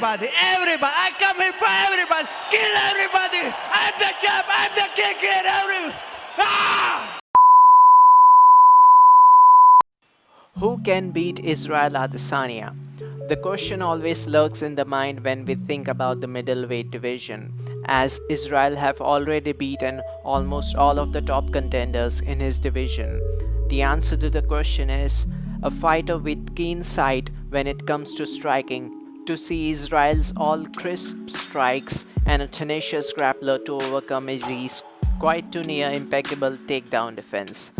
everybody, everybody. I come here for everybody. Kill everybody. I'm the champ. I'm the king here. Everybody. Ah! Who can beat Israel Adesanya? The question always lurks in the mind when we think about the middleweight division, as Israel have already beaten almost all of the top contenders in his division. The answer to the question is a fighter with keen sight when it comes to striking. To see Israel's all crisp strikes and a tenacious grappler to overcome Izzy's quite too near impeccable takedown defense.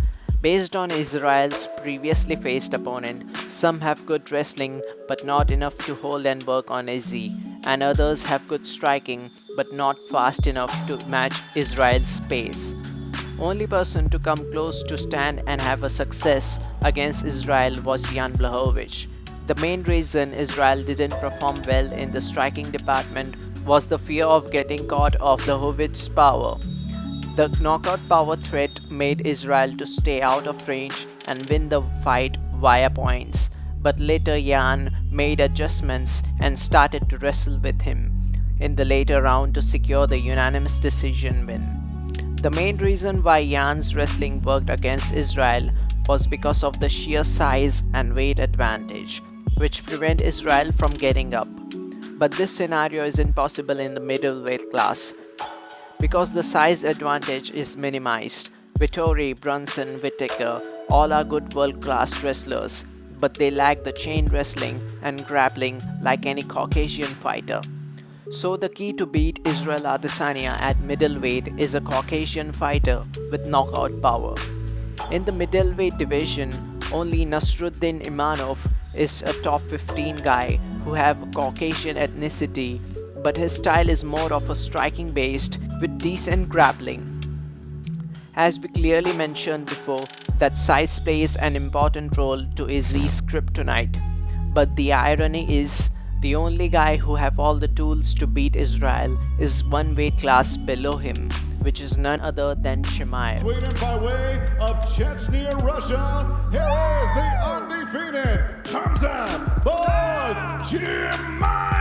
Based on Israel's previously faced opponent, some have good wrestling but not enough to hold and work on Izzy, and others have good striking but not fast enough to match Israel's pace. Only person to come close to stand and have a success against Israel was Jan Blachowicz. The main reason Israel didn't perform well in the striking department was the fear of getting caught off Blachowicz's power. The knockout power threat made Israel to stay out of range and win the fight via points, but later Jan made adjustments and started to wrestle with him in the later round to secure the unanimous decision win. The main reason why Jan's wrestling worked against Israel was because of the sheer size and weight advantage, which prevent Israel from getting up. But this scenario isn't possible in the middleweight class, because the size advantage is minimized. Vittori, Brunson, Whittaker all are good world-class wrestlers, but they lack the chain wrestling and grappling like any Caucasian fighter. So the key to beat Israel Adesanya at middleweight is a Caucasian fighter with knockout power. In the middleweight division, only Nasruddin Imanov is a top 15 guy who have Caucasian ethnicity, but his style is more of a striking based with decent grappling. As we clearly mentioned before, that size plays an important role to Izzy's kryptonite. But the irony is, the only guy who have all the tools to beat Israel is one weight class below him, which is none other than Chimaev. Sweden by way of Chechnya, Russia, here is the undefeated Khamzat boss Chimaev!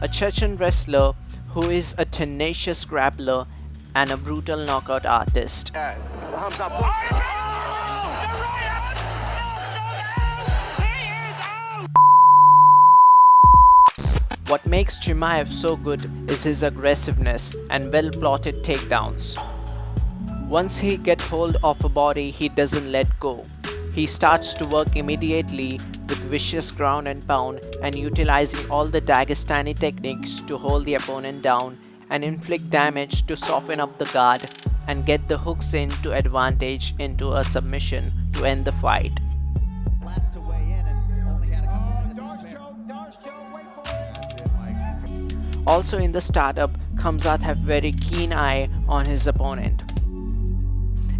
A Chechen wrestler who is a tenacious grappler and a brutal knockout artist. What makes Chimaev so good is his aggressiveness and well-plotted takedowns. Once he gets hold of a body, he doesn't let go. He starts to work immediately with vicious ground and pound and utilizing all the Dagestani techniques to hold the opponent down and inflict damage to soften up the guard and get the hooks in to advantage into a submission to end the fight. Last to weigh in and only had a couple minutes to spare. Also in the startup, Khamzat have very keen eye on his opponent.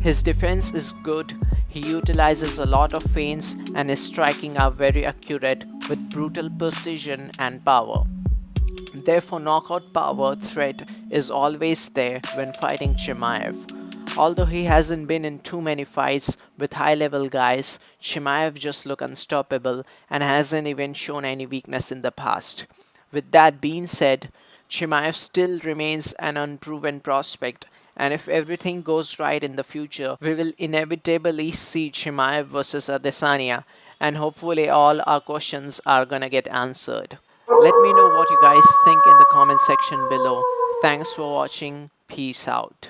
His defense is good, he utilizes a lot of feints and his striking are very accurate with brutal precision and power. Therefore, knockout power threat is always there when fighting Chimaev. Although he hasn't been in too many fights with high-level guys, Chimaev just looks unstoppable and hasn't even shown any weakness in the past. With that being said, Chimaev still remains an unproven prospect, and if everything goes right in the future, we will inevitably see Chimaev versus Adesanya, and hopefully all our questions are gonna get answered. Let me know what you guys think in the comment section below. Thanks for watching. Peace out.